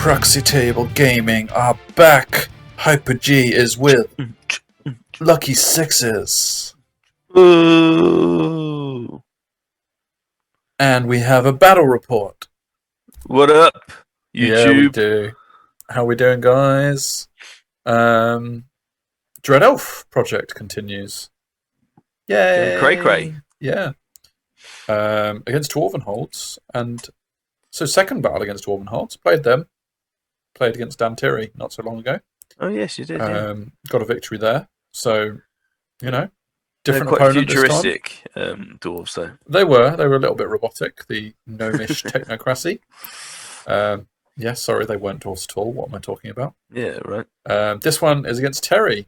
Proxy Table Gaming are back. Hyper G is with Lucky Sixes. Ooh. And we have a battle report. What up, YouTube? Yeah, we do. How we doing, guys? Dread Elf project continues. Yay! Cray. Yeah. Against Dwarven Holds. And so second battle against Dwarven Holds. Played them. Played against Dan Terry not so long ago. Oh, yes, you did, yeah. Got a victory there. So, you know, different They're quite opponent futuristic, this time. dwarves, though. They were a little bit robotic, the gnomish technocracy. Yeah, sorry, they weren't dwarves at all. What am I talking about? Yeah, right. This one is against Terry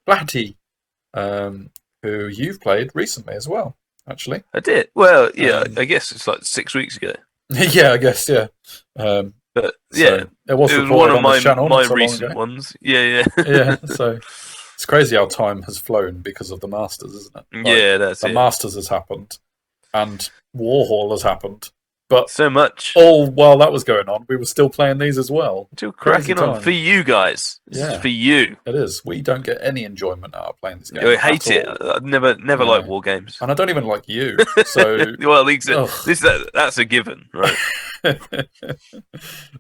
Flaherty, who you've played recently as well, actually. I did. Well, yeah, I guess it's like 6 weeks ago. Yeah, I guess, yeah. But yeah, it was one of my so recent ones. Yeah. Yeah, so it's crazy how time has flown because of the Masters, isn't it? Like, yeah, that's the it. Masters has happened, and Warhol has happened. But so much. All while that was going on, we were still playing these as well. Still cracking on for you guys. This is for you. It is. We don't get any enjoyment out of playing this game. I hate it. I never liked war games, and I don't even like you. So well, that's a given, right?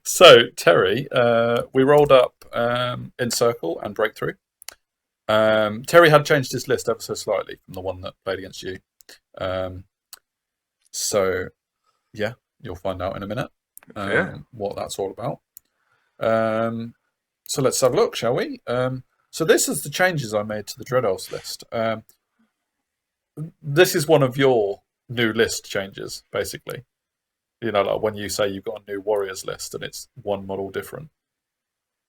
So Terry, we rolled up in circle and breakthrough. Terry had changed his list ever so slightly from the one that played against you. So yeah, you'll find out in a minute what that's all about. So let's have a look, shall we? So this is the changes I made to the Dread Elves list. This is one of your new list changes, basically. You know, like when you say you've got a new Warriors list and it's one model different.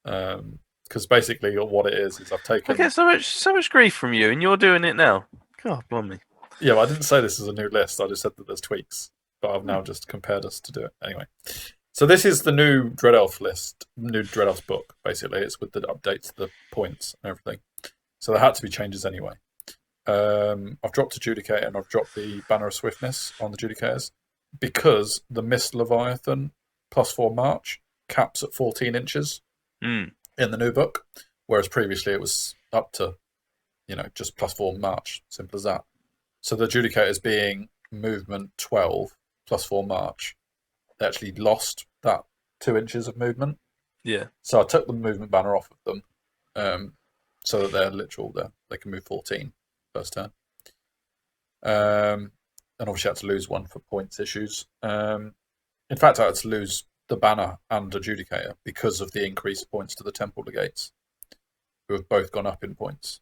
Because basically what it is I've taken... I get so much grief from you, and you're doing it now. God, blimey. Yeah, well, I didn't say this is a new list. I just said that there's tweaks. But I've now just compared us to do it. Anyway. So this is the new Dread Elf list, new Dread Elf book, basically. It's with the updates, the points and everything. So there had to be changes anyway. I've dropped Adjudicator and I've dropped the Banner of Swiftness on the Adjudicators because the Mist Leviathan +4 March caps at 14 inches in the new book, whereas previously it was up to, just +4 March, simple as that. So the Adjudicators being movement 12 +4 March, they actually lost that 2 inches of movement. Yeah. So I took the movement banner off of them, so that they're literal. They can move 14 first turn. And obviously I had to lose one for points issues. In fact, I had to lose the banner and Adjudicator because of the increased points to the Temple Legates, who have both gone up in points.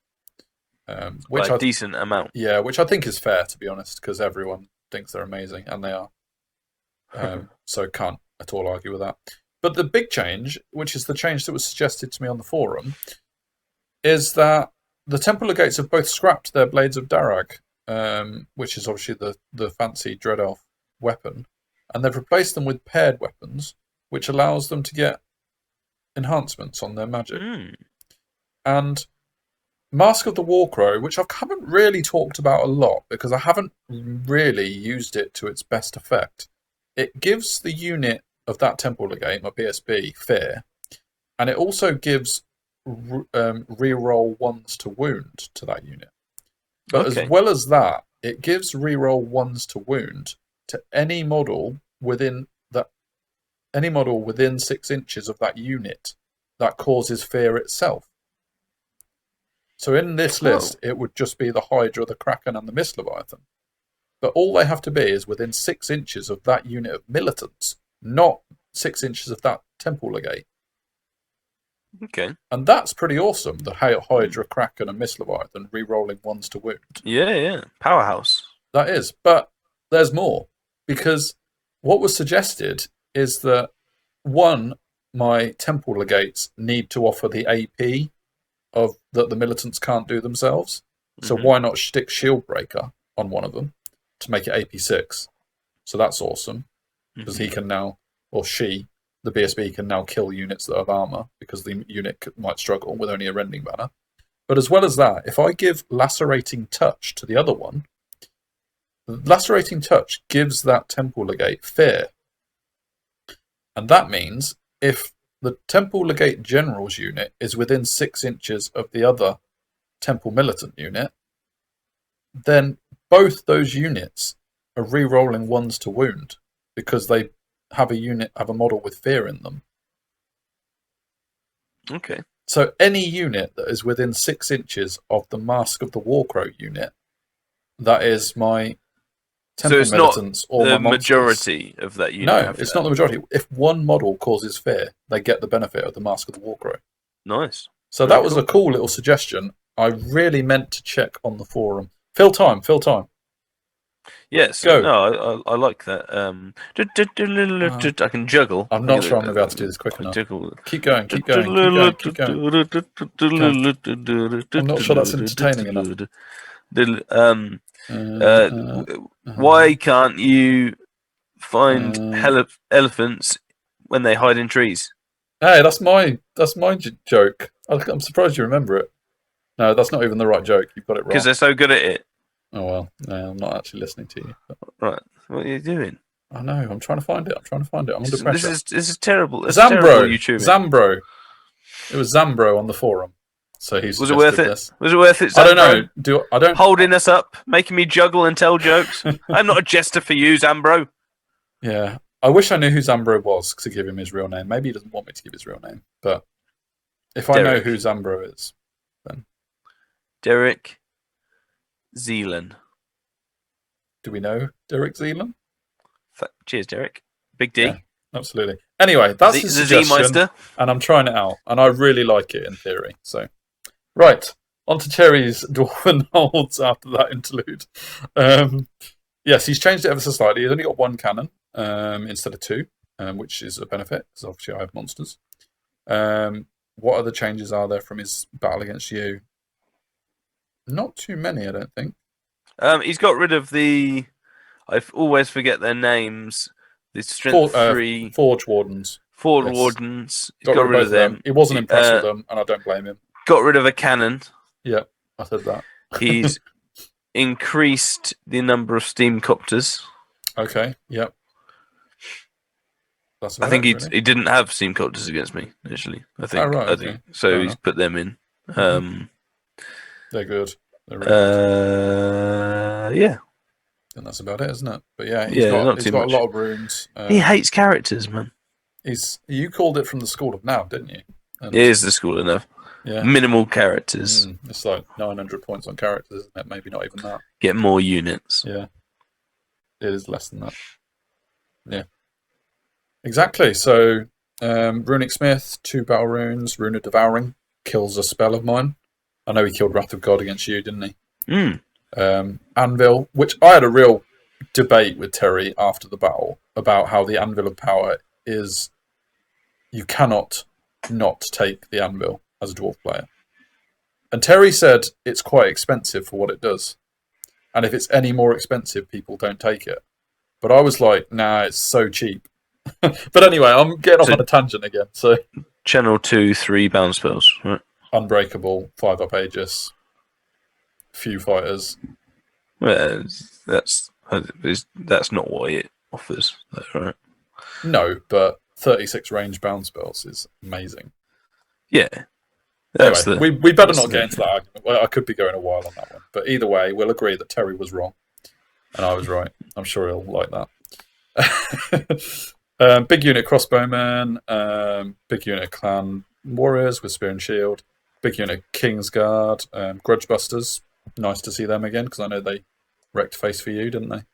Which a decent amount. Yeah, which I think is fair, to be honest, because everyone thinks they're amazing, and they are. So can't at all argue with that. But the big change, which is the change that was suggested to me on the forum, is that the Temple Legates have both scrapped their Blades of Darag, which is obviously the fancy Dread Elf weapon, and they've replaced them with paired weapons, which allows them to get enhancements on their magic. And Mask of the Warcrow, which I haven't really talked about a lot because I haven't really used it to its best effect. It gives the unit of that Temple Legate, my BSB, fear, and it also gives reroll 1s to wound to that unit. But as well as that, it gives reroll 1s to wound to any model within 6 inches of that unit that causes fear itself. So in this list, it would just be the Hydra, the Kraken, and the Mist Leviathan. But all they have to be is within 6 inches of that unit of militants, not 6 inches of that Temple Legate. Okay. And that's pretty awesome, the Hydra, Kraken, and Mist Leviathan re-rolling 1s to wound. Yeah. Powerhouse. That is. But there's more. Because what was suggested is that, one, my Temple Legates need to offer the AP of that the militants can't do themselves. So why not stick Shield Breaker on one of them to make it AP6? So that's awesome. Because he can now, or she, the BSB can now kill units that have armor because the unit might struggle with only a Rending Banner. But as well as that, if I give Lacerating Touch to the other one, Lacerating Touch gives that Temple Legate fear. And that means if the Temple Legate General's unit is within 6 inches of the other Temple Militant unit, then both those units are re-rolling 1s to wound because they have a model with fear in them. Okay. So any unit that is within 6 inches of the Mask of the Warcrow unit, that is my Temple Militants or my monsters. The majority of that unit. No, it's not the majority. If one model causes fear, they get the benefit of the Mask of the Warcrow. Nice. So that was a cool little suggestion. I really meant to check on the forum. Fill time. Yes. Go. No, I like that. I can juggle. I'm not sure I'm going to be able to do this quick enough. Keep going. I'm not sure that's entertaining enough. Why can't you find elephants when they hide in trees? Hey, that's my joke. I'm surprised you remember it. No, that's not even the right joke. You've got it wrong. Because they're so good at it. Oh well, no, I'm not actually listening to you. But... Right, what are you doing? I know. I'm trying to find it. I'm under pressure. This is terrible. Zambro. It was Zambro on the forum. So he was it worth it? This. Was it worth it? Zambro? I don't know. I don't holding us up, making me juggle and tell jokes. I'm not a jester for you, Zambro. Yeah, I wish I knew who Zambro was to give him his real name. Maybe he doesn't want me to give his real name, but if I know who Zambro is, then Derek Zeelan. Do we know Derek Zeelan? Cheers, Derek. Big D. Yeah, absolutely. Anyway, that's the suggestion, and I'm trying it out, and I really like it in theory. So, right, on to Cherry's Dwarven holds after that interlude. Yes, he's changed it ever so slightly. He's only got 1 cannon instead of 2, which is a benefit, because obviously I have monsters. What other changes are there from his battle against you? Not too many, I don't think. He's got rid of the... I always forget their names. The strength 3... Forge Wardens. Forge Wardens. He's got rid of them. He wasn't impressed with them, and I don't blame him. Got rid of a cannon. Yeah, I said that. He's increased the number of steam copters. Okay, yep. That's I think he didn't have steam copters against me, initially. I think. I think. So fair he's put them in. They're good. They're really good. Yeah. And that's about it, isn't it? But yeah, he's got a lot of runes. He hates characters, man. You called it from the School of Nav, didn't you? It is the School of Nav. Yeah. Minimal characters. It's like 900 points on characters, isn't it? Maybe not even that. Get more units. Yeah. It is less than that. Yeah. Exactly. So, Runic Smith, 2 battle runes, Rune of Devouring, kills a spell of mine. I know he killed Wrath of God against you, didn't he? Anvil, which I had a real debate with Terry after the battle about how the Anvil of Power is... You cannot not take the Anvil as a dwarf player. And Terry said it's quite expensive for what it does. And if it's any more expensive, people don't take it. But I was like, nah, it's so cheap. But anyway, I'm getting off on a tangent again. So, Channel 2, 3 bound spells, right? Unbreakable, 5-up Aegis, few fighters. Well, that's not what it offers, right? No, but 36 range bound spells is amazing. Yeah. Anyway, we better not get into that argument. Well, I could be going a while on that one. But either way, we'll agree that Terry was wrong. And I was right. I'm sure he'll like that. Big unit crossbowmen, big unit clan warriors with spear and shield, big unit Kingsguard, grudge busters. Nice to see them again, because I know they wrecked face for you, didn't they?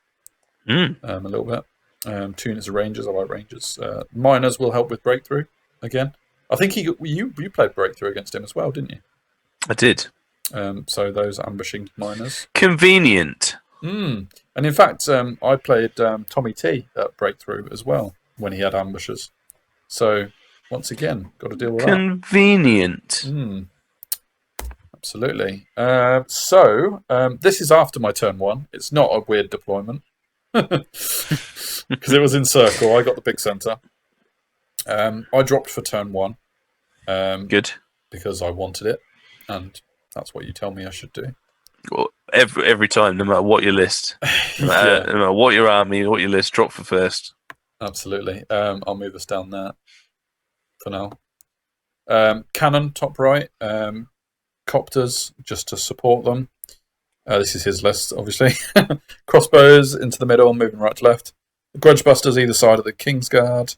A little bit. 2 units of rangers. I like rangers. Miners will help with breakthrough again. I think you played breakthrough against him as well, didn't you? I did. So those ambushing miners. Convenient. And in fact, I played Tommy T at breakthrough as well when he had ambushers. So once again, got to deal with Convenient. that. Absolutely. So this is after my turn 1. It's not a weird deployment because it was in circle. I got the big centre. I dropped for turn 1. Good. Because I wanted it, and that's what you tell me I should do. Well, every time, no matter what your list, no matter what your army, what your list, drop for first. Absolutely. I'll move us down there. for now. Cannon, top right. Copters, just to support them. This is his list, obviously. Crossbows into the middle, moving right to left. Grudge Busters either side of the Kingsguard.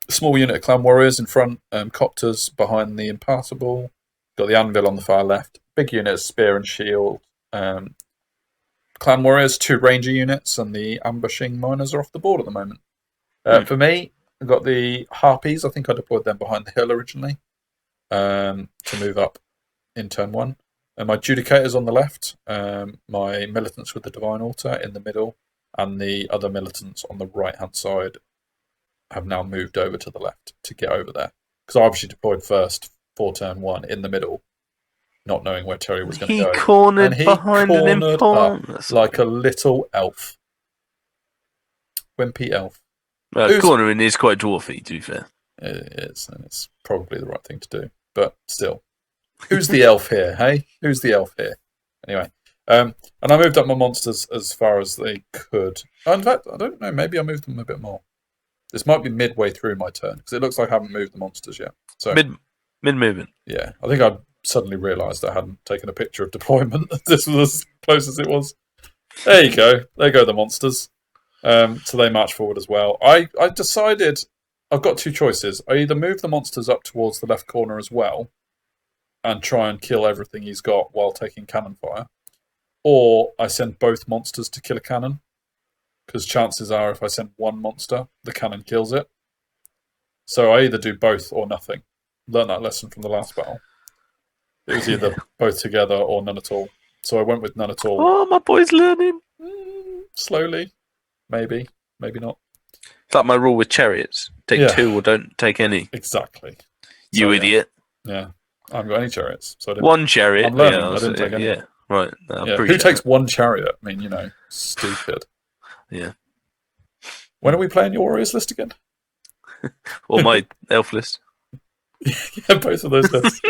Small unit of Clan Warriors in front. Copters behind the Impassable. Got the Anvil on the far left. Big unit of Spear and Shield. Clan Warriors, 2 Ranger units, and the Ambushing Miners are off the board at the moment. For me, I've got the Harpies. I think I deployed them behind the hill originally to move up in turn 1. And my Judicators on the left, my Militants with the Divine Altar in the middle, and the other Militants on the right-hand side have now moved over to the left to get over there. Because I obviously deployed first for turn 1 in the middle, not knowing where Terry was going to go. He cornered behind an impound like a little elf. Wimpy elf. Cornering is quite dwarfy, to be fair. It is, and it's probably the right thing to do. But still. Who's the elf here, hey? Who's the elf here? Anyway. And I moved up my monsters as far as they could. In fact, I don't know. Maybe I moved them a bit more. This might be midway through my turn, because it looks like I haven't moved the monsters yet. So Mid-movement. Yeah. I think I suddenly realised I hadn't taken a picture of deployment. This was as close as it was. There you go. There go the monsters. So they march forward as well. I decided I've got 2 choices. I either move the monsters up towards the left corner as well and try and kill everything he's got while taking cannon fire, or I send both monsters to kill a cannon, because chances are if I send one monster, the cannon kills it. So I either do both or nothing. Learned that lesson from the last battle. It was either both together or none at all. So I went with none at all. Oh, my boy's learning. Slowly. Maybe. Maybe not. It's like my rule with chariots. Take 2 or don't take any. Exactly. You idiot. Yeah. I haven't got any chariots. So I didn't, 1 chariot. I'm learning. I didn't take any. Yeah, right. Who takes 1 chariot? I mean, stupid. Yeah. When are we playing your Warriors list again? Or my elf list. Yeah, both of those lists.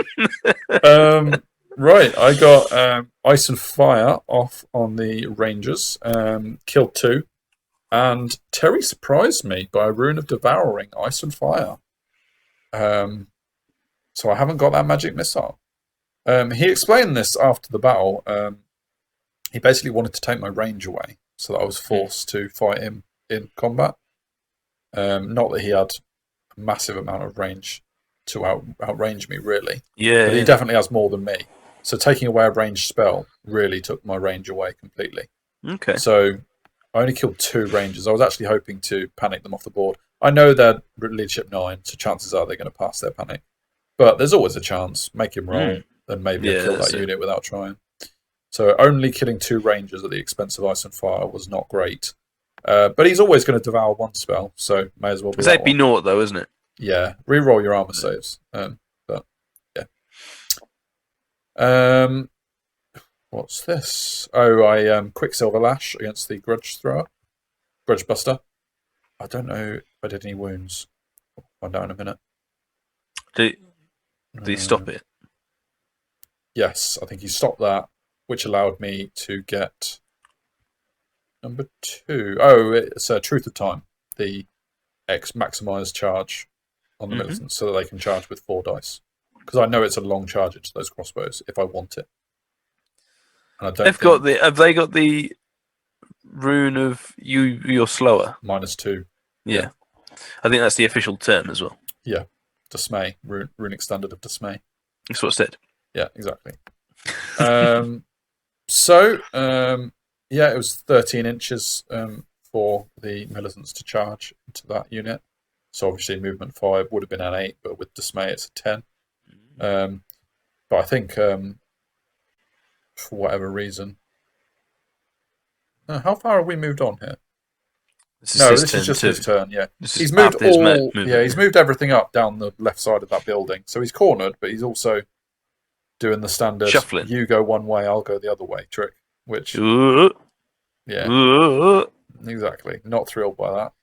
Right, I got Ice and Fire off on the Rangers. Killed 2. And Terry surprised me by a Rune of Devouring Ice and Fire. So I haven't got that magic missile. He explained this after the battle. He basically wanted to take my range away so that I was forced to fight him in combat. Not that he had a massive amount of range to outrange me, really. Yeah. But he definitely has more than me. So taking away a ranged spell really took my range away completely. Okay. So I only killed 2 rangers. I was actually hoping to panic them off the board. I know they're leadership 9, so chances are they're going to pass their panic. But there's always a chance. Make him roll, then maybe I kill that unit without trying. So only killing 2 rangers at the expense of Ice and Fire was not great. But he's always going to devour 1 spell, so may as well be. It's AP naught though, isn't it? Yeah, reroll your armor saves. But yeah. What's this? Oh, I Quicksilver Lash against the Grudge Buster. I don't know if I did any wounds. I'll find out in a minute. Did he stop it? Yes, I think he stopped that, which allowed me to get number 2. Oh, it's Truth of Time, the X maximised charge on the militants, so that they can charge with 4 dice. Because I know it's a long charge into those crossbows if I want it. And I don't have they got the rune of you're slower? -2. Yeah. I think that's the official term as well. Yeah. Dismay, runic standard of dismay. That's what I said. Yeah, exactly. It was 13 inches for the militants to charge into that unit. So obviously movement 5 would have been an 8, but with dismay it's a 10. But I think for whatever reason, how far have we moved on here? This is just his turn. Yeah, he's moved he's moved everything up down the left side of that building. So he's cornered, but he's also doing the standard shuffling. You go one way, I'll go the other way trick. Which, exactly. Not thrilled by that.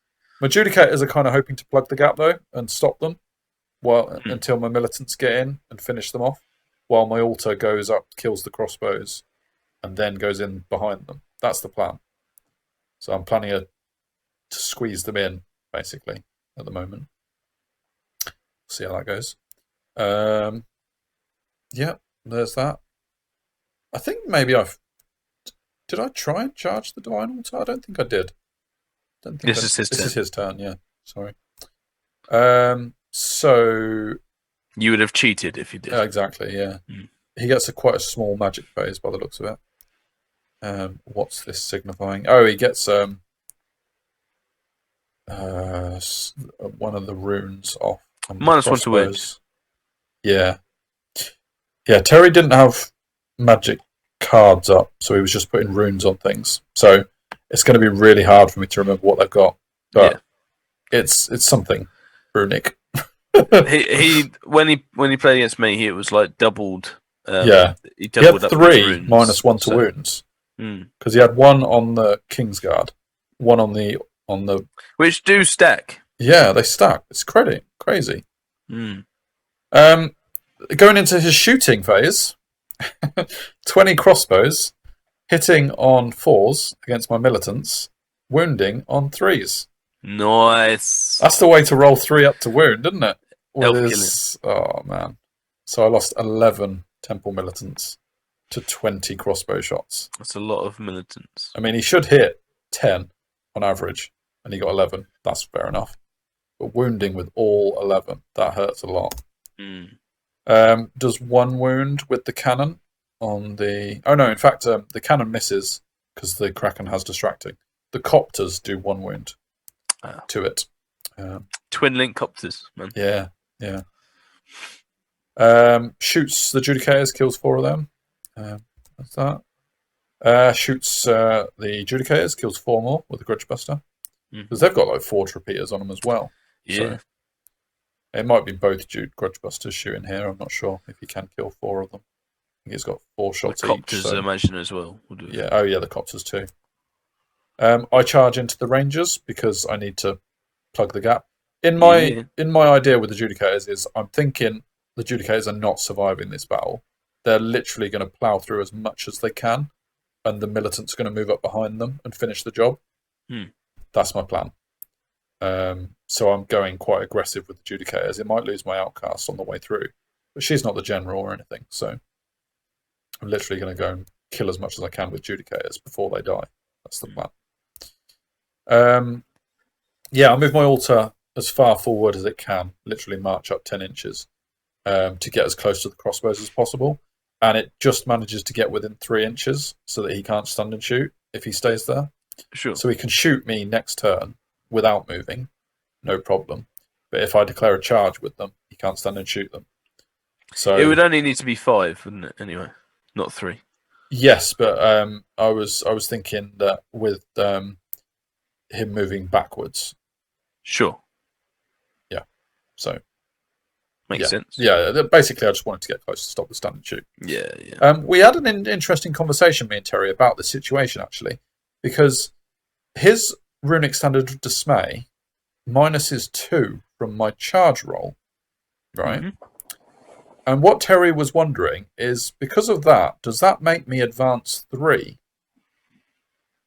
My Judicators are kind of hoping to plug the gap though and stop them, until my militants get in and finish them off, while my altar goes up, kills the crossbows, and then goes in behind them. That's the plan. So I'm planning to squeeze them in, basically, at the moment. See how that goes. Yeah, there's that. I think maybe did I try and charge the Divine Altar? I don't think I did. This is his turn. This is his turn, yeah. Sorry. So you would have cheated if you did. Exactly, yeah. He gets quite a small magic phase by the looks of it. What's this signifying? Oh, he gets one of the runes off. -1 to wounds. Yeah. Yeah, Terry didn't have magic cards up, so he was just putting runes on things. So it's going to be really hard for me to remember what they've got. But it's something runic. he when he played against me, it was like doubled. He had 3 -1 to wounds because he had 1 on the Kingsguard, 1 on the which do stack. Yeah, they stack. It's crazy. Going into his shooting phase, 20 crossbows, hitting on 4s against my militants, wounding on 3s. Nice. That's the way to roll 3 up to wound, isn't it? Oh man! So I lost 11 temple militants to 20 crossbow shots. That's a lot of militants. I mean, he should hit 10 on average, and he got 11. That's fair enough. But wounding with all 11, that hurts a lot. Does 1 wound with the cannon on the... Oh no, in fact, the cannon misses because the Kraken has distracting. The copters do 1 wound to it. Twin link copters, man. Yeah. Shoots the Judicators, kills 4 of them. That's that. Shoots the Judicators, kills 4 more with the Grudge Buster. Because they've got like 4 repeaters on them as well. Yeah. So it might be both Grudge Busters shooting here. I'm not sure if he can kill 4 of them. I think he's got 4 shots each. The copters, I imagine, as well. Yeah. Oh, yeah, the copters too. I charge into the Rangers because I need to plug the gap. In my idea with the Judicators is I'm thinking the Judicators are not surviving this battle. They're literally going to plough through as much as they can, and the militants are going to move up behind them and finish the job. That's my plan. So I'm going quite aggressive with the Judicators. It might lose my outcast on the way through, but she's not the general or anything. So I'm literally going to go and kill as much as I can with Judicators before they die. That's the plan. I'll move my altar as far forward as it can, literally march up 10 inches to get as close to the crossbows as possible. And it just manages to get within 3 inches so that he can't stun and shoot if he stays there. Sure. So he can shoot me next turn without moving, no problem. But if I declare a charge with them, he can't stand and shoot them. So it would only need to be 5, wouldn't it? Anyway, not 3. Yes, but I was thinking that with him moving backwards. Sure. Yeah. So makes sense. Yeah. Basically, I just wanted to get close to stop the stand and shoot. Yeah. We had an interesting conversation, me and Terry, about the situation actually, because his runic standard of dismay minuses 2 from my charge roll, right? And what Terry was wondering is, because of that, does that make me advance 3?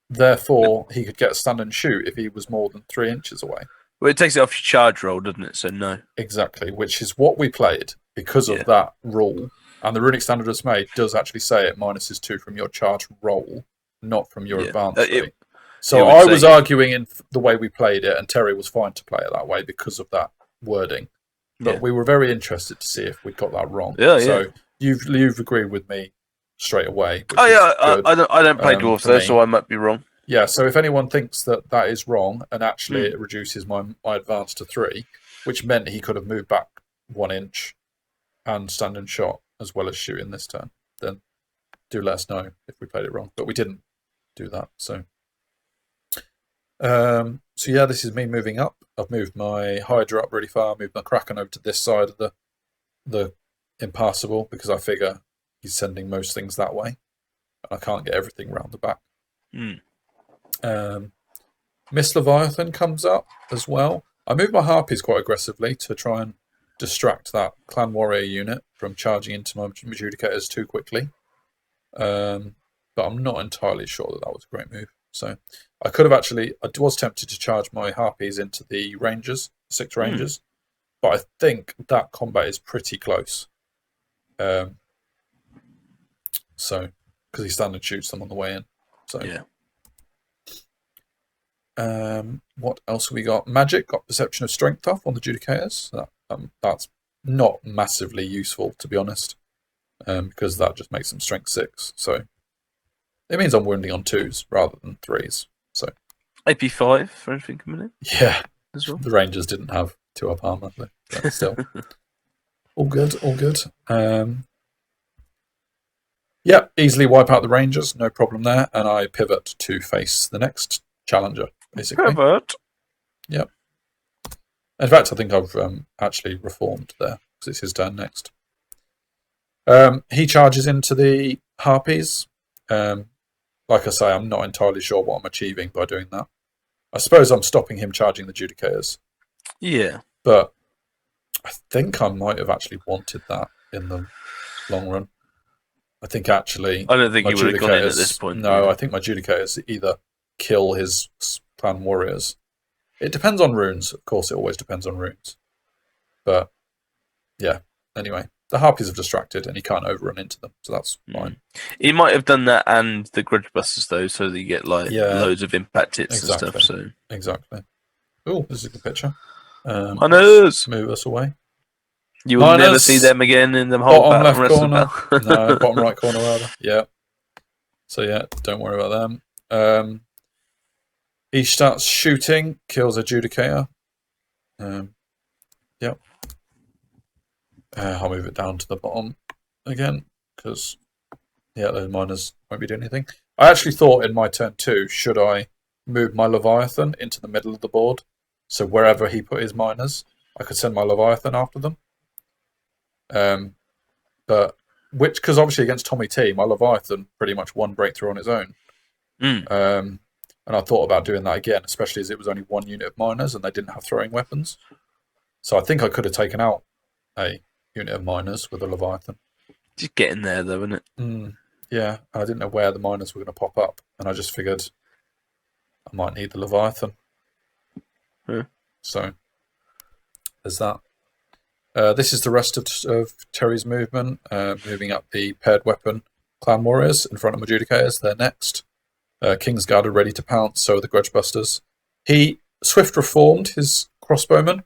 Therefore, he could get a stand and shoot if he was more than 3 inches away. Well, it takes it off your charge roll, doesn't it? So no. Exactly, which is what we played because of that rule. And the runic standard of dismay does actually say it minuses 2 from your charge roll, not from your advance 3. So I was arguing in the way we played it, and Terry was fine to play it that way because of that wording. But we were very interested to see if we got that wrong. So you've agreed with me straight away. I don't play dwarves though, so I might be wrong. Yeah, so if anyone thinks that is wrong, and actually it reduces my advance to 3, which meant he could have moved back 1 inch and stand and shot as well as shooting this turn, then do let us know if we played it wrong. But we didn't do that, so... this is me moving up. I've moved my Hydra up really far, moved my Kraken over to this side of the impassable because I figure he's sending most things that way. And I can't get everything round the back. Miss Leviathan comes up as well. I moved my Harpies quite aggressively to try and distract that Clan Warrior unit from charging into my Adjudicators too quickly. But I'm not entirely sure that was a great move. So I was tempted to charge my Harpies into the Rangers, 6 Rangers, but I think that combat is pretty close. So, because he standard shoots them on the way in. So yeah. What else have we got? Magic got perception of strength off on the Judicators. That's not massively useful, to be honest, because that just makes them strength 6. So it means I'm wounding on 2s rather than 3s. So AP5 for anything coming in. Yeah, as well. The Rangers didn't have 2-up armor, but still, all good, all good. Yeah, easily wipe out the Rangers, no problem there, and I pivot to face the next challenger, basically. Pivot. Yep. In fact, I think I've actually reformed there because it's his turn next. He charges into the Harpies. Like I say, I'm not entirely sure what I'm achieving by doing that. I suppose I'm stopping him charging the Judicators. Yeah. But I think I might have actually wanted that in the long run. I think actually... I don't think he would have gone in at this point. No, I think my Judicators either kill his clan warriors. It depends on runes. Of course, it always depends on runes. But, yeah. Anyway, the Harpies have distracted and he can't overrun into them, so that's fine. He might have done that and the Grudge Busters, though, so that you get loads of impact hits and stuff. So. Exactly. Oh, this is a good picture. Miners! Move us away. You will never see them again in the whole bottom left corner. No, bottom right corner, rather. Yeah. So, yeah, don't worry about them. He starts shooting, kills a Judicator. Yep. I'll move it down to the bottom again, because, yeah, those miners won't be doing anything. I actually thought in my turn 2, should I move my Leviathan into the middle of the board? So wherever he put his miners, I could send my Leviathan after them. Because obviously against Tommy T, my Leviathan pretty much won breakthrough on its own. And I thought about doing that again, especially as it was only 1 unit of miners and they didn't have throwing weapons. So I think I could have taken out a unit of miners with a Leviathan. Just getting there, though, isn't it? Yeah, I didn't know where the miners were going to pop up, and I just figured I might need the Leviathan. So there's that. This is the rest of Terry's movement, moving up the paired weapon clan warriors in front of Adjudicators. They're next. Kingsguard are ready to pounce, so are the Grudge Busters. He swift reformed his crossbowmen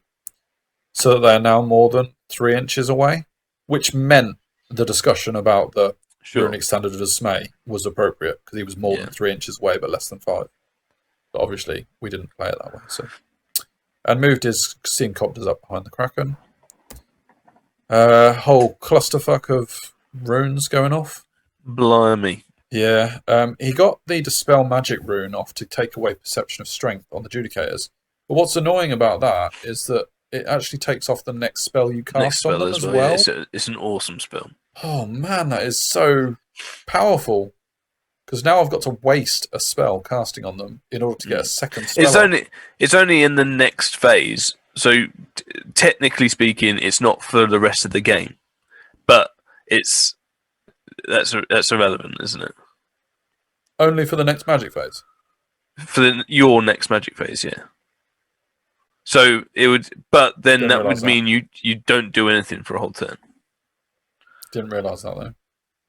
so that they're now more than 3 inches away, which meant the discussion about the runic standard of dismay was appropriate because he was more than 3 inches away but less than 5. But obviously we didn't play it that way. So, and moved his steam copters up behind the Kraken. Whole clusterfuck of runes going off. Blimey. Yeah, he got the Dispel Magic rune off to take away Perception of Strength on the Judicators. But what's annoying about that is that it actually takes off the next spell you cast on them as well. Yeah, it's an awesome spell. Oh man, that is so powerful. Because now I've got to waste a spell casting on them in order to get a second spell. It's only in the next phase, so technically speaking, it's not for the rest of the game. But that's irrelevant, isn't it? Only for the next magic phase? For your next magic phase, yeah. So it would, but then that would mean you don't do anything for a whole turn. Didn't realise that though.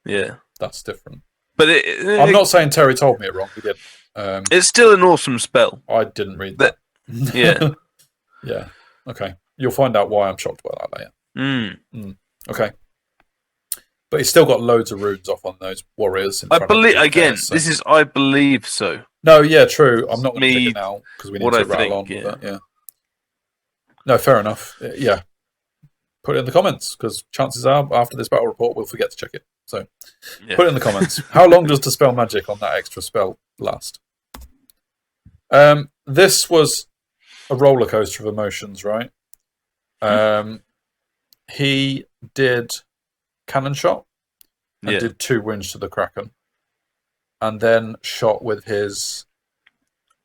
Yeah, that's different. But I'm not saying Terry told me it wrong. He did. It's still an awesome spell. I didn't read that. Yeah. Yeah. Okay. You'll find out why I'm shocked by that later. Okay. But he's still got loads of runes off on those warriors. I believe again. So. This is I believe so. No, yeah, true. I'm not going to pick it now because we need to rattle on with that. Yeah. No, fair enough. Yeah. Put it in the comments because chances are after this battle report we'll forget to check it. So put it in the comments. How long does Dispel Magic on that extra spell last? This was a roller coaster of emotions, right? He did cannon shot and did 2 wounds to the Kraken, and then shot with his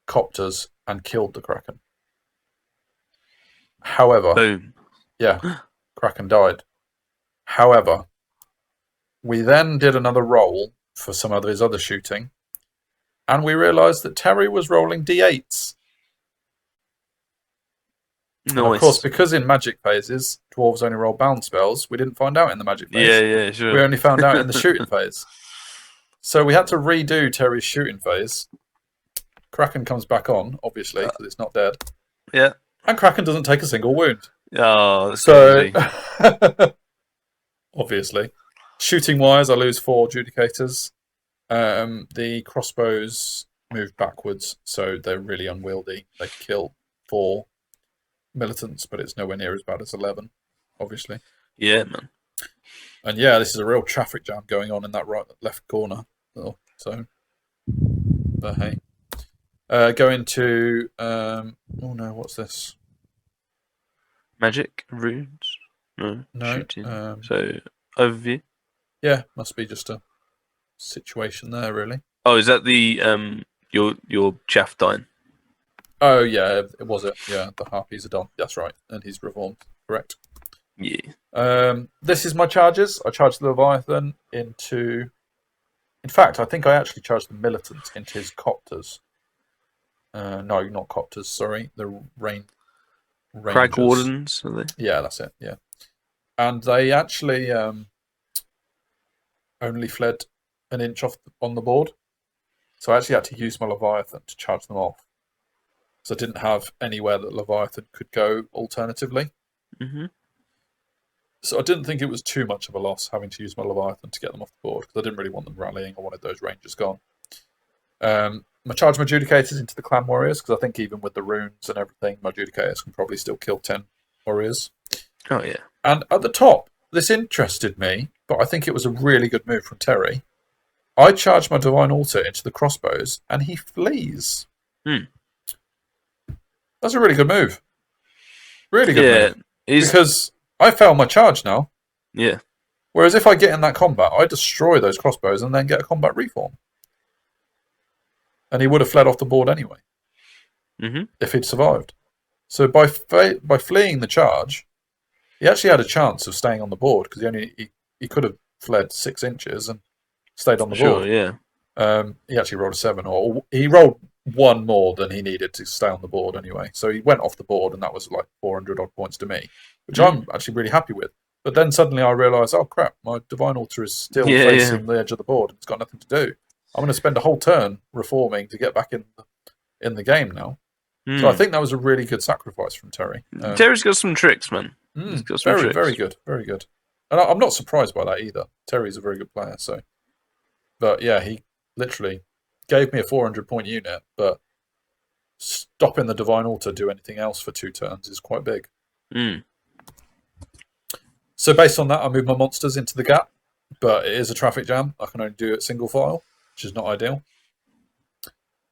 copters and killed the Kraken. However, boom. Yeah, Kraken died. However, we then did another roll for some of his other shooting, and we realised that Terry was rolling d8s. Nice. And of course, because in magic phases, dwarves only roll bound spells, we didn't find out in the magic phase. Yeah, sure. We only found out in the shooting phase. So we had to redo Terry's shooting phase. Kraken comes back on, obviously, because it's not dead. Yeah. And Kraken doesn't take a single wound. Oh, that's crazy. Obviously. Shooting-wise, I lose 4 adjudicators. The crossbows move backwards, so they're really unwieldy. They kill 4 militants, but it's nowhere near as bad as 11, obviously. Yeah, man. And yeah, this is a real traffic jam going on in that left corner. So, but hey. Going to, oh no, what's this? Magic runes? No. Shooting. So overview. Yeah, must be just a situation there, really. Oh, is that the your chaff dying? Oh yeah, it was it. Yeah, the harpies are done. That's right, and he's reformed. Correct. Yeah. This is my charges. I charged the Leviathan into. In fact, I think I actually charged the militant into his copters. No, not copters. Sorry, the rangers. Crag wardens, are they? Yeah, that's it. Yeah, and they actually only fled an inch off on the board, so I actually had to use my Leviathan to charge them off. So I didn't have anywhere that Leviathan could go alternatively. Mm-hmm. So I didn't think it was too much of a loss having to use my Leviathan to get them off the board, because I didn't really want them rallying. I wanted those rangers gone. I charged my Adjudicators into the Clan Warriors, because I think even with the runes and everything, my Adjudicators can probably still kill 10 warriors. Oh, yeah. And at the top, this interested me, but I think it was a really good move from Terry. I charged my Divine Altar into the crossbows, and he flees. That's a really good move. Really good move. Because I fail my charge now. Yeah. Whereas if I get in that combat, I destroy those crossbows and then get a combat reform. And he would have fled off the board anyway. If he'd survived. So by fleeing the charge, he actually had a chance of staying on the board, because he could have fled 6 inches and stayed on the board. Sure, yeah. He actually rolled a 7, or he rolled 1 more than he needed to stay on the board anyway. So he went off the board, and that was like 400 odd points to me, which I'm actually really happy with. But then suddenly I realised, oh crap, my Divine Altar is still facing the edge of the board. It's got nothing to do. I'm going to spend a whole turn reforming to get back in the game now. So I think that was a really good sacrifice from Terry. Terry's got some tricks, man. He's got some tricks. Very good, very good. And I'm not surprised by that either. Terry's a very good player. So, but yeah, he literally gave me a 400-point unit, but stopping the Divine Altar do anything else for 2 turns is quite big. So based on that, I moved my monsters into the gap, but it is a traffic jam. I can only do it single file, which is not ideal,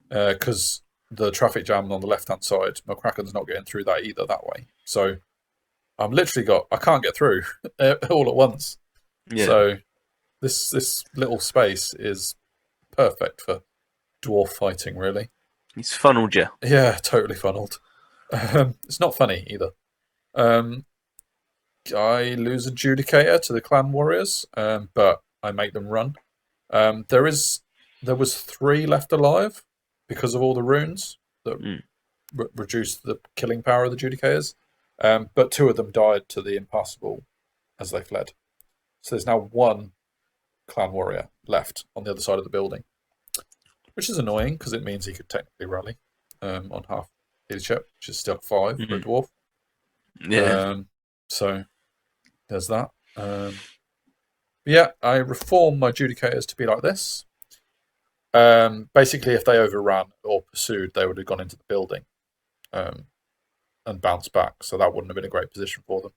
because the traffic jam on the left-hand side, my Kraken's not getting through that either that way. So I'm literally I can't get through all at once. Yeah. So this little space is perfect for dwarf fighting, really. He's funneled you. Yeah, totally funneled. It's not funny either. I lose Adjudicator to the Clan Warriors, but I make them run. There was 3 left alive because of all the runes that reduced the killing power of the Adjudicators, but 2 of them died to the Impassable as they fled. So there's now 1 Clan Warrior left on the other side of the building, which is annoying because it means he could technically rally on half leadership, which is still 5 for a dwarf. Yeah. So there's that. Yeah, I reform my Adjudicators to be like this. Basically, if they overran or pursued, they would have gone into the building and bounced back. So that wouldn't have been a great position for them.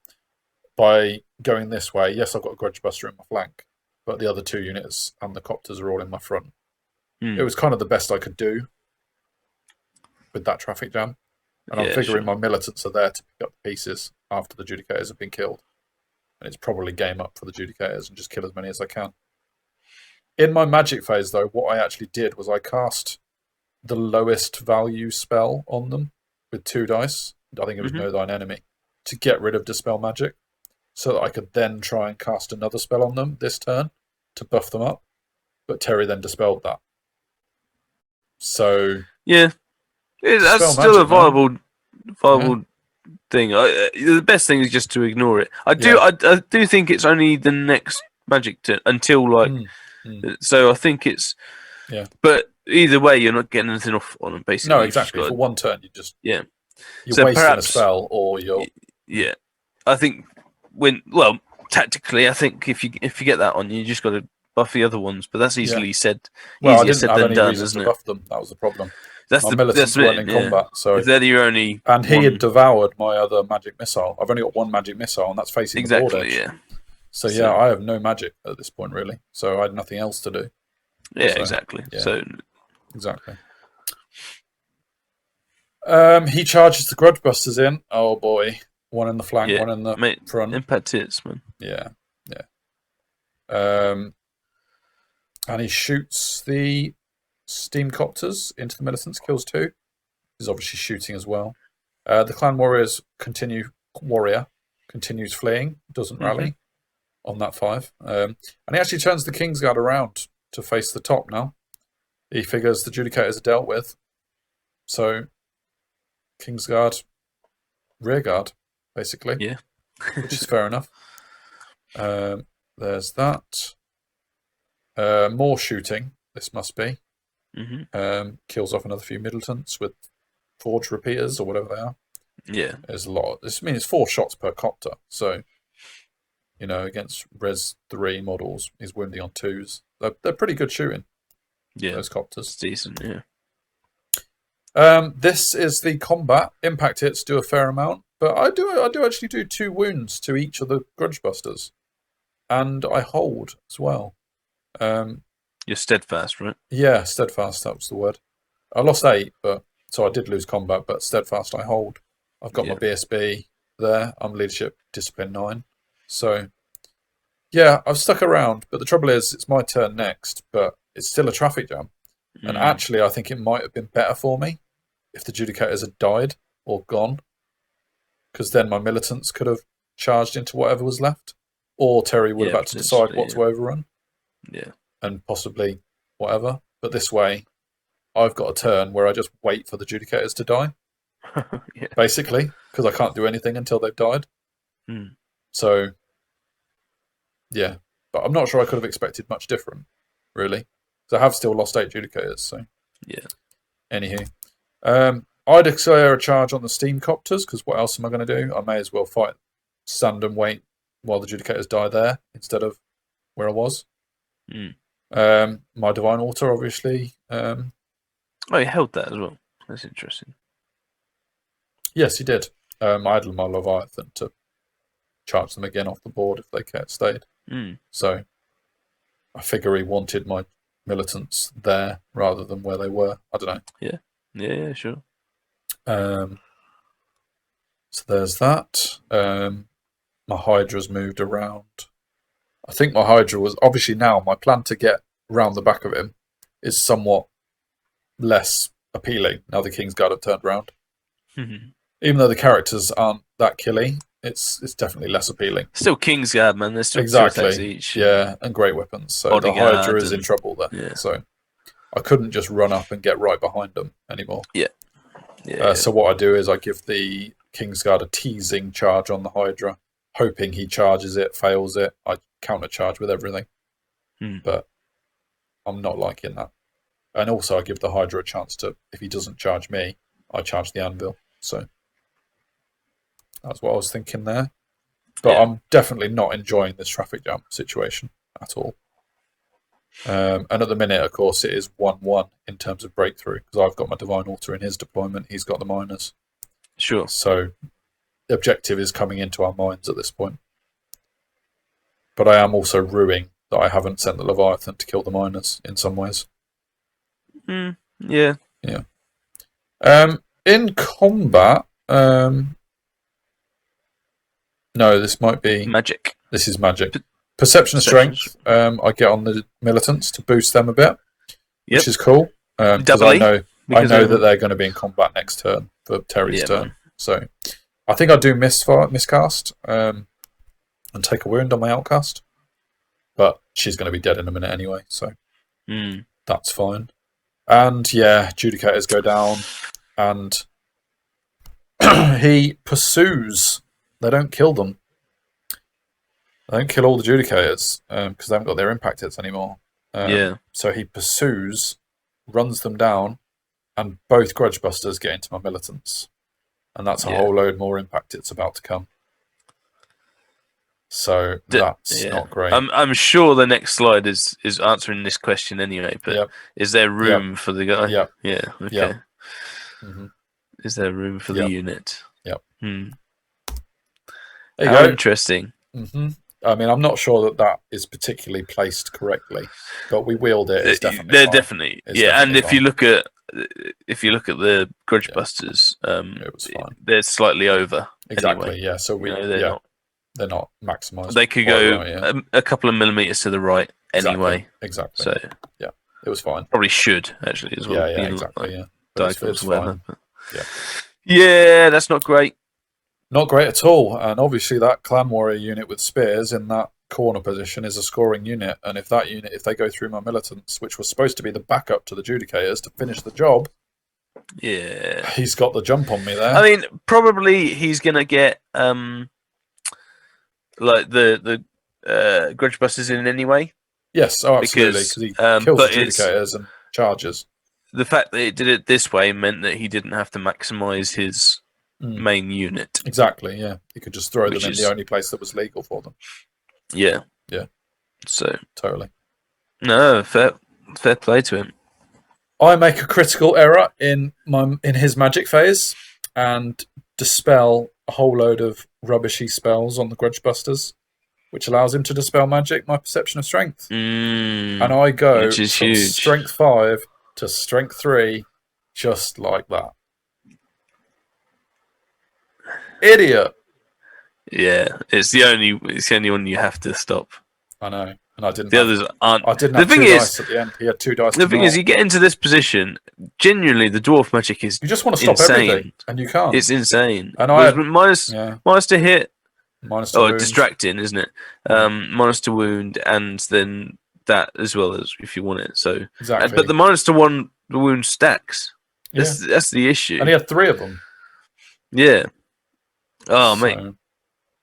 By going this way, yes, I've got a Grudge Buster in my flank, but the other 2 units and the copters are all in my front. It was kind of the best I could do with that traffic jam. And I'm figuring my militants are there to pick up the pieces after the Adjudicators have been killed. And it's probably game up for the Adjudicators and just kill as many as I can. In my magic phase, though, what I actually did was I cast the lowest value spell on them with 2 dice. I think it was Know Thine Enemy, to get rid of Dispel Magic, so that I could then try and cast another spell on them this turn to buff them up. But Terry then dispelled that. So yeah, that's still a viable thing. The best thing is just to ignore it. I do think it's only the next magic turn until So I think it's But either way, you're not getting anything off on them. Basically, no, exactly. For one turn, you're so wasting perhaps, a spell, or you're I think tactically, I think if you get that on, you just got to buff the other ones. But that's easily said. Well, easier said than done, isn't it? Buff them. That was the problem. That's my militants weren't in combat, so if they're your only. And he had devoured my other magic missile. I've only got one magic missile, and that's facing the board edge. So I have no magic at this point, really. So I had nothing else to do. Yeah, exactly. Yeah. So exactly. He charges the Grudge Busters in. Oh boy, one in the flank, one in the front. Impact hits, man. Yeah. And he shoots the steam copters into the militants, kills 2. He's obviously shooting as well. The clan warriors continues fleeing, doesn't rally on that 5. And he actually turns the Kingsguard around to face the top now. He figures the Judicators are dealt with. So, Kingsguard, rearguard, basically. Yeah. Which is fair enough. There's that. More shooting, this must be. Kills off another few militants with forge repeaters or whatever they are. Yeah. There's a lot. This means 4 shots per copter. So, against Res 3 models, he's wounding on 2s. They're pretty good shooting. Yeah. Those copters. It's decent, yeah. This is the combat. Impact hits do a fair amount. But I do actually do 2 wounds to each of the Grudge Busters. And I hold as well. You're steadfast, right? Yeah, steadfast, that was the word. I lost 8, so I did lose combat, but steadfast I hold. I've got my BSB there. I'm leadership discipline 9. So, I've stuck around, but the trouble is it's my turn next, but it's still a traffic jam. And actually, I think it might have been better for me if the Judicators had died or gone, because then my militants could have charged into whatever was left, or Terry would have had to decide what to overrun. Yeah. And possibly whatever. But this way, I've got a turn where I just wait for the Judicators to die. Basically, because I can't do anything until they've died. So, but I'm not sure I could have expected much different, really. Because I have still lost 8 Judicators, so. Yeah. Anywho. I declare a charge on the steam copters, because what else am I going to do? I may as well stand and wait while the Judicators die there, instead of where I was. My Divine Altar, obviously. Oh, he held that as well. That's interesting. Yes, he did. I had my Leviathan to charge them again off the board if they stayed. So I figure he wanted my militants there rather than where they were. I don't know. Yeah, sure. So there's that. My Hydra's moved around. I think my Hydra was obviously now my plan to get round the back of him is somewhat less appealing now the Kingsguard have turned round. Even though the characters aren't that killy, it's definitely less appealing. Still Kingsguard, man. There's still 2 attacks each. Yeah, and great weapons. So the Hydra is in trouble there. Yeah. So I couldn't just run up and get right behind them anymore. So what I do is I give the Kingsguard a teasing charge on the Hydra, hoping he charges it, fails it. I counter-charge with everything. But I'm not liking that. And also I give the Hydra a chance to, if he doesn't charge me, I charge the Anvil. So that's what I was thinking there. But I'm definitely not enjoying this traffic jam situation at all. And at the minute, of course, it is 1-1 in terms of breakthrough, because I've got my Divine Altar in his deployment, he's got the miners. Sure. So the objective is coming into our minds at this point. But I am also ruining that I haven't sent the Leviathan to kill the miners in some ways. Yeah. In combat, no, this might be magic. This is magic. Perception strength. I get on the militants to boost them a bit, which is cool. Because I know that they're going to be in combat next turn for Terry's turn. Man. So I think I do miscast and take a wound on my outcast, but she's going to be dead in a minute anyway, so that's fine. And Judicators go down, and he pursues. They don't kill them. They don't kill all the Judicators because they haven't got their impact hits anymore. So he pursues, runs them down, and both Grudgebusters get into my militants. And that's a whole load more impact hits about to come. So that's not great. I'm sure the next slide is answering this question anyway, but is there room for the guy? Yeah. Okay. Yep. Mm-hmm. Is there room for the unit? Yep. How interesting. Mm-hmm. I mean, I'm not sure that is particularly placed correctly, but we wield it. It's definitely they're fine. Definitely and if you look at the Grudgebusters, it was fine. They're slightly over. Exactly. Anyway. Yeah. So they're not maximised. They could go a couple of millimeters to the right anyway. Exactly. So it was fine. Probably should actually as well. Yeah. Exactly. Like, diagonals, whatever. Yeah, that's not great. Not great at all. And obviously that Clan Warrior unit with spears in that corner position is a scoring unit. And if they go through my militants, which was supposed to be the backup to the Judicators to finish the job, he's got the jump on me there. I mean, probably he's gonna get like the Grudgebusters in anyway. Yes, absolutely, because he kills the Judicators and charges. The fact that it did it this way meant that he didn't have to maximise his main unit. Exactly, yeah. He could just throw them in the only place that was legal for them. Yeah. Yeah. So totally. No, fair play to him. I make a critical error in his magic phase and dispel a whole load of rubbishy spells on the Grudgebusters, which allows him to dispel magic, my perception of strength. And I go from strength 5 to strength 3 just like that. Idiot. Yeah, it's the only one you have to stop. I know, and I didn't. The others aren't. I didn't have two dice at the end. He had 2 dice. The thing is, you get into this position. Genuinely, the dwarf magic is. You just want to stop everything, and you can't. It's insane. And I had, minus to hit. Minus to wound. Distracting, isn't it? Minus to wound, and then that as well as if you want it. So exactly. But the minus to one, the wound stacks. That's the issue. And he had 3 of them. Yeah. Oh, mate.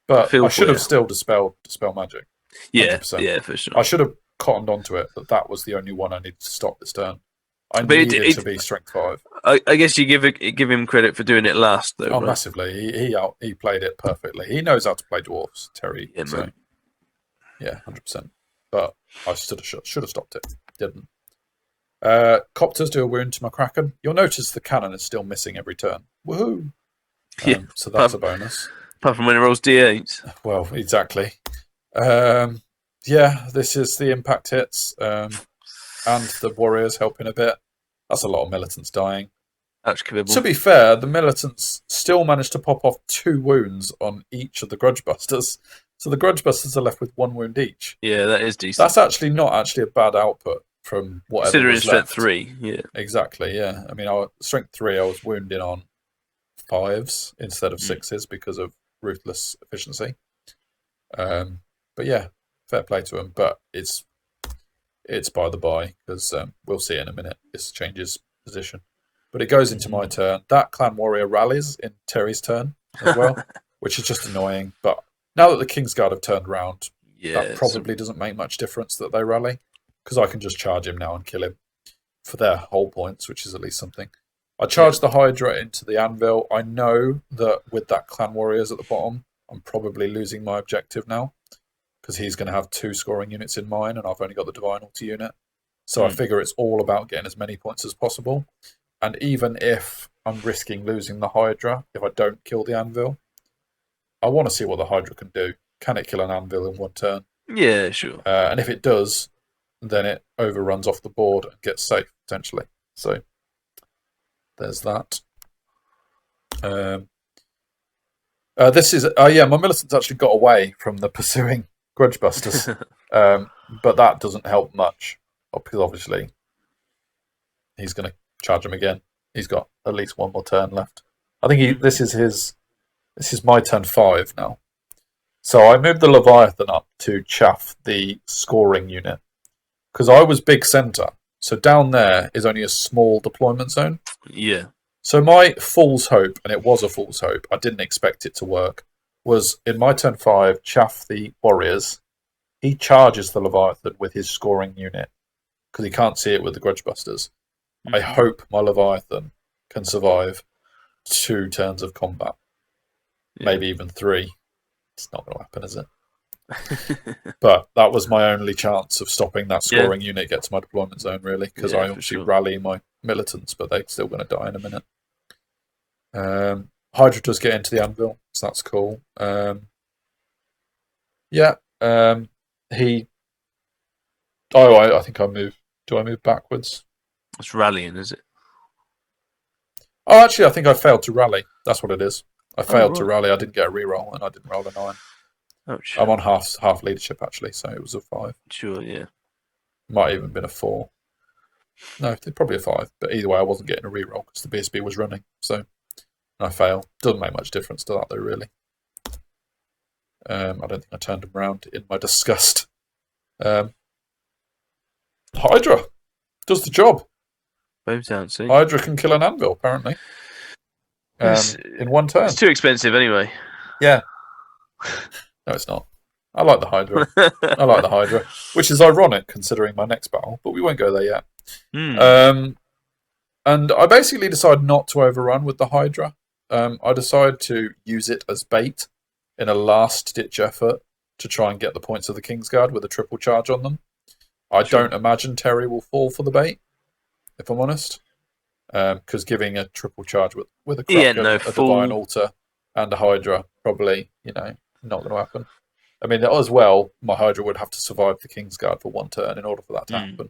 But I should have still dispel magic. 100%. Yeah, for sure. I should have cottoned onto it that was the only one I needed to stop this turn. I needed it to be strength 5. I guess you give him credit for doing it last, though. Oh, right? Massively. He played it perfectly. He knows how to play dwarves, Terry. Yeah, man. Yeah, 100%. But I should have stopped it. Didn't. Copters do a wound to my Kraken. You'll notice the cannon is still missing every turn. Woohoo! So that's a bonus. Apart from when it rolls D8. Well, exactly. This is the impact hits. And the warriors helping a bit. That's a lot of militants dying. To be fair, the militants still managed to pop off 2 wounds on each of the Grudgebusters. So the Grudgebusters are left with 1 wound each. Yeah, that is decent. That's actually not a bad output from whatever considering was strength left. 3. Yeah, exactly. Yeah, I mean, strength 3, I was wounding on 5s instead of 6s because of ruthless efficiency. But yeah, fair play to him. But it's by the by because we'll see in a minute. This changes position, but it goes into my turn. That Clan Warrior rallies in Terry's turn as well, which is just annoying. But now that the Kingsguard have turned around, that probably doesn't make much difference that they rally because I can just charge him now and kill him for their whole points, which is at least something. I charge the Hydra into the anvil. I know that with that Clan Warriors at the bottom, I'm probably losing my objective now because he's going to have 2 scoring units in mine and I've only got the Divine Altar unit. So I figure it's all about getting as many points as possible. And even if I'm risking losing the Hydra, if I don't kill the anvil, I want to see what the Hydra can do. Can it kill an anvil in 1 turn? Yeah, sure. And if it does, then it overruns off the board and gets safe, potentially. So there's that. This is my militants actually got away from the pursuing Grudgebusters, but that doesn't help much because obviously he's going to charge him again. He's got at least 1 more turn left. I think this is my turn 5 now. So I moved the Leviathan up to chaff the scoring unit because I was big centre. So down there is only a small deployment zone. Yeah. So my fool's hope, and it was a fool's hope, I didn't expect it to work, was in my turn 5, chaff the warriors. He charges the Leviathan with his scoring unit because he can't see it with the Grudge Busters. Mm-hmm. I hope my Leviathan can survive 2 turns of combat, maybe even 3. It's not going to happen, is it? But that was my only chance of stopping that scoring unit get to my deployment zone, really, because I obviously rally my militants, but they're still going to die in a minute. Hydra does get into the anvil, so that's cool. I think I move. Do I move backwards? It's rallying, is it? Oh, actually, I think I failed to rally. That's what it is. I failed to rally. I didn't get a reroll, and I didn't roll a 9. Oh, sure. I'm on half leadership, actually, so it was a 5. Sure, yeah. Might have even been a 4. No, probably a 5. But either way, I wasn't getting a reroll because the BSB was running. So I fail. Doesn't make much difference to that, though, really. I don't think I turned them around in my disgust. Hydra does the job. Hydra can kill an anvil, apparently. In 1 turn. It's too expensive anyway. Yeah. No, it's not. I like the Hydra. I like the Hydra, which is ironic considering my next battle, but we won't go there yet. And I basically decided not to overrun with the Hydra. I decided to use it as bait in a last-ditch effort to try and get the points of the Kingsguard with a triple charge on them. I don't imagine Terry will fall for the bait, if I'm honest, because giving a triple charge with a Kraken, a Divine Altar, and a Hydra, probably, not going to happen. I mean, as well, my Hydra would have to survive the Kingsguard for 1 turn in order for that to happen,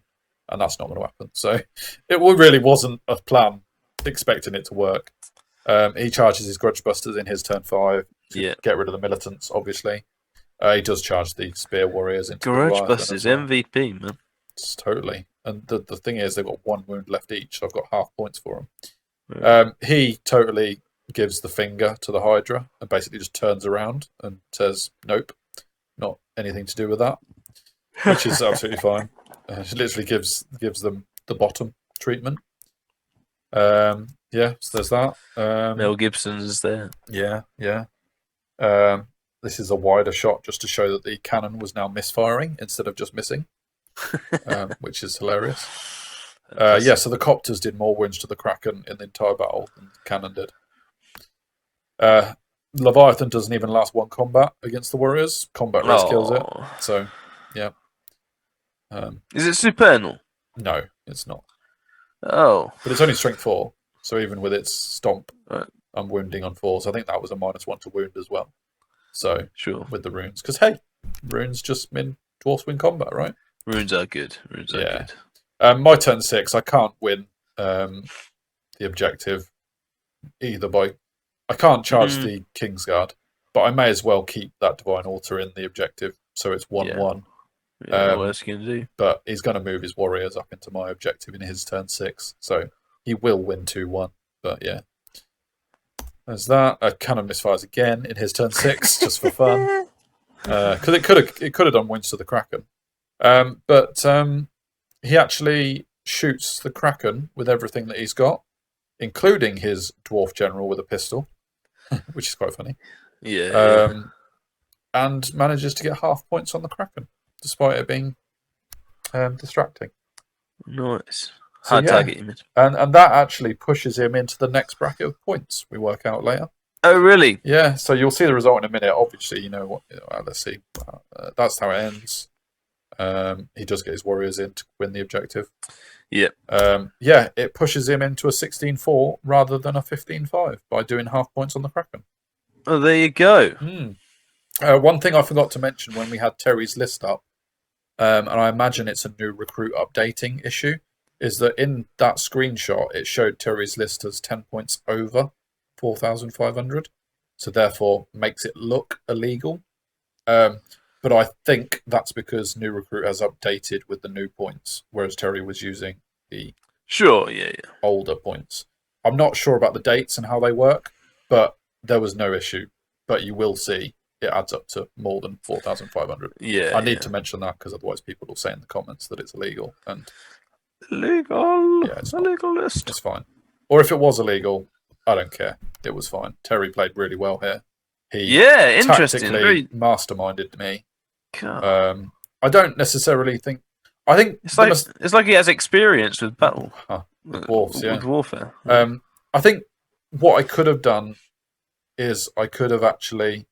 and that's not going to happen. So it really wasn't a plan expecting it to work. He charges his Grudge Busters in his turn 5 to get rid of the militants, obviously. He does charge the Spear Warriors into Grudge Busters, MVP, man. It's totally. And the thing is, they've got 1 wound left each, so I've got half points for them. He totally gives the finger to the Hydra and basically just turns around and says, nope, not anything to do with that, which is absolutely fine. She literally gives them the bottom treatment. So there's that. Mel Gibson's is there. Yeah. This is a wider shot just to show that the cannon was now misfiring instead of just missing, which is hilarious. So the Copters did more wounds to the Kraken in the entire battle than the cannon did. Leviathan doesn't even last 1 combat against the Warriors. Combat race kills it. So, yeah. Is it supernal? No, it's not. Oh. But it's only strength 4, so even with its stomp, I'm wounding on 4s. I think that was a -1 to wound as well. So, with the runes. Because, hey, runes just mean dwarfs win combat, right? Runes are good. Good. My turn 6, I can't win the objective either by... I can't charge the Kingsguard, but I may as well keep that Divine Altar in the objective, so it's 1-1. What else are you going to do? But he's going to move his warriors up into my objective in his turn 6, so he will win 2-1. But yeah, there's that. A cannon misfires again in his turn 6, just for fun, because it could have done wounds to the Kraken, but he actually shoots the Kraken with everything that he's got, including his dwarf general with a pistol, which is quite funny. And manages to get half points on the Kraken, despite it being distracting. Nice. Hard target image. And that actually pushes him into the next bracket of points we work out later. Oh, really? Yeah, so you'll see the result in a minute. Obviously, let's see. That's how it ends. He does get his warriors in to win the objective. Yep. It pushes him into a 16-4 rather than a 15-5 by doing half points on the Kraken. Oh, there you go. One thing I forgot to mention when we had Terry's list up, and I imagine it's a new recruit updating issue, is that in that screenshot it showed Terry's list as 10 points over 4,500, so therefore makes it look illegal. But I think that's because new recruit has updated with the new points, whereas Terry was using the older points. I'm not sure about the dates and how they work, but there was no issue. But you will see it adds up to more than 4,500. I need to mention that because otherwise people will say in the comments that it's illegal. And illegal. Yeah, it's illegal list. It's fine. Or if it was illegal, I don't care. It was fine. Terry played really well here. He interesting. Tactically masterminded me. I don't necessarily think. I think it's like he has experience with battle. With dwarves, with warfare. I think what I could have done is I could have actually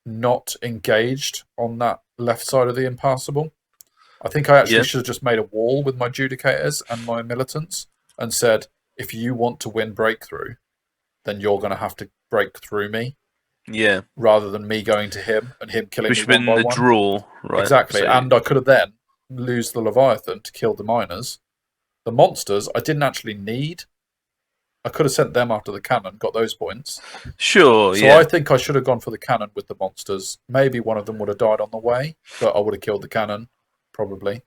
not engaged on that left side of the impassable. I think I actually should have just made a wall with my judicators and my militants and said, if you want to win breakthrough, then you're going to have to break through me. Yeah. Rather than me going to him and him killing me one by one. Which would have been the draw, right? Exactly. So, and I could have then lose the Leviathan to kill the miners. The monsters, I didn't actually need. I could have sent them after the cannon, got those points. Sure, So I think I should have gone for the cannon with the monsters. Maybe one of them would have died on the way, but I would have killed the cannon, probably.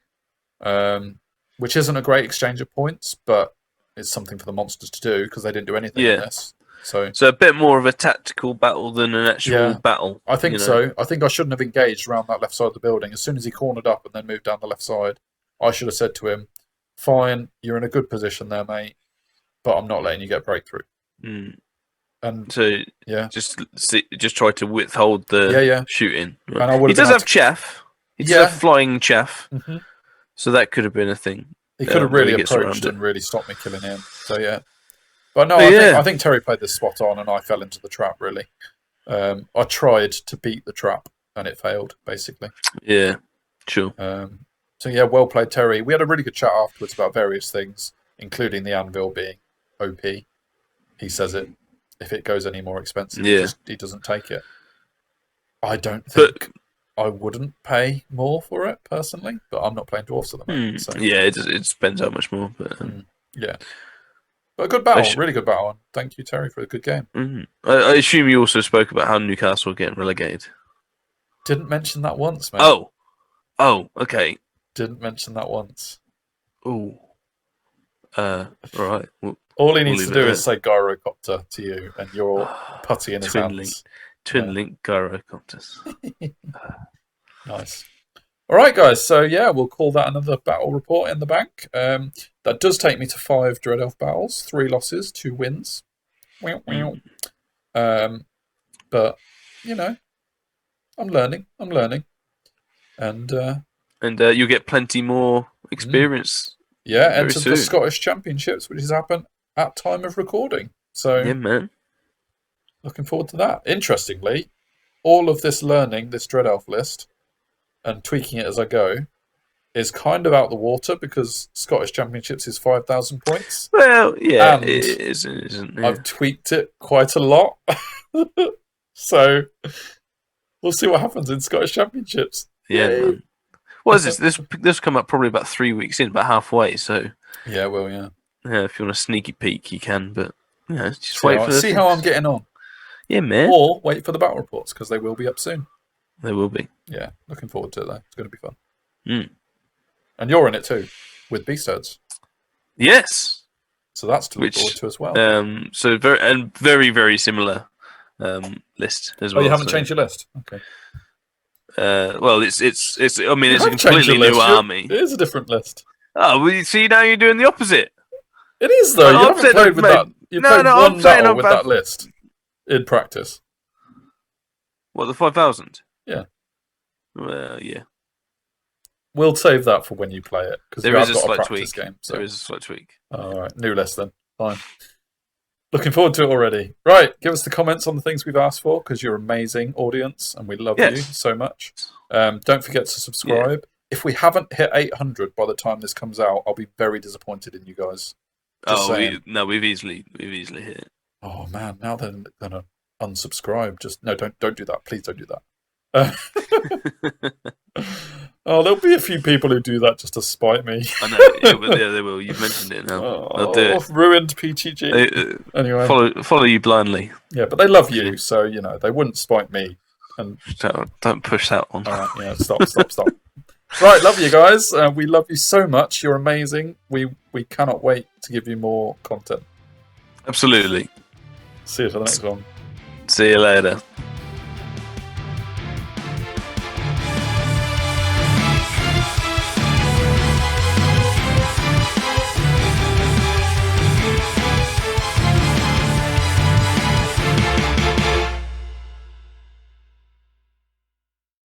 Which isn't a great exchange of points, but it's something for the monsters to do because they didn't do anything in this. So a bit more of a tactical battle than an actual battle. I think so. I think I shouldn't have engaged around that left side of the building. As soon as he cornered up and then moved down the left side, I should have said to him, fine, you're in a good position there, mate, but I'm not letting you get breakthrough. And so just try to withhold the shooting. Right. And he does have chaff. He does have flying chaff. So that could have been a thing. He could have really approached and really stopped me killing him. So yeah. But no, I think Terry played this spot on and I fell into the trap, really. I tried to beat the trap and it failed, basically. Yeah, sure. So yeah, well played, Terry. We had a really good chat afterwards about various things, including the anvil being OP. He says it. If it goes any more expensive, he doesn't take it. I don't think I wouldn't pay more for it, personally, but I'm not playing dwarfs at the moment. So. Yeah, it depends how much more. But yeah. But a good battle, really good battle. And thank you, Terry, for a good game. I assume you also spoke about how Newcastle are getting relegated. Didn't mention that once, mate. Oh, okay. Didn't mention that once. Oh. Right. All he needs to do is say gyrocopter to you, and you're putty in his hands. Twin link gyrocopters. Nice. All right, guys. So yeah, we'll call that another battle report in the bank. That does take me to 5 Dread Elf battles, 3 losses, 2 wins. But you know, I'm learning, and you'll get plenty more experience. Yeah, enter the Scottish Championships, which has happened at time of recording. So yeah, man. Looking forward to that. Interestingly, all of this learning, this Dread Elf list, and tweaking it as I go, is kind of out the water because Scottish Championships is 5,000 points. Well, yeah, and it isn't. Yeah. I've tweaked it quite a lot. So we'll see what happens in Scottish Championships. Yeah. Man. What is this? This come up probably about 3 weeks in, about halfway. So yeah, well, yeah. Yeah, if you want a sneaky peek, you can. But yeah, just wait for see how I'm getting on. Yeah, man. Or wait for the battle reports because they will be up soon. They will be. Yeah, looking forward to it though. It's going to be fun. And you're in it too, with Beast Herds. Yes. So that's to look forward to as well. So very, very similar list as well. Oh, you haven't changed your list? Okay. Well, it's. I mean, it's a completely new army. It is a different list. Oh, well, you see, now you're doing the opposite. It is though. You haven't played with that. You played one battle with that list in practice. What, the 5,000? Yeah. Well, yeah. We'll save that for when you play it because there is a slight tweak. Game, so. There is a slight tweak. All right, new list then. Fine. Looking forward to it already. Right, give us the comments on the things we've asked for because you're amazing audience and we love you so much. Don't forget to subscribe. Yeah. If we haven't hit 800 by the time this comes out, I'll be very disappointed in you guys. We've easily hit it. Oh man, now they're gonna unsubscribe. Don't do that. Please don't do that. Oh, there'll be a few people who do that just to spite me. I know, yeah, they will. You've mentioned it now. They'll do it. Ruined PTG. Anyway, follow you blindly. Yeah, but they love you, so you know they wouldn't spite me. And don't push that one. All right, yeah, stop. Right, love you guys. We love you so much. You're amazing. We cannot wait to give you more content. Absolutely. See you for the next one. See you later.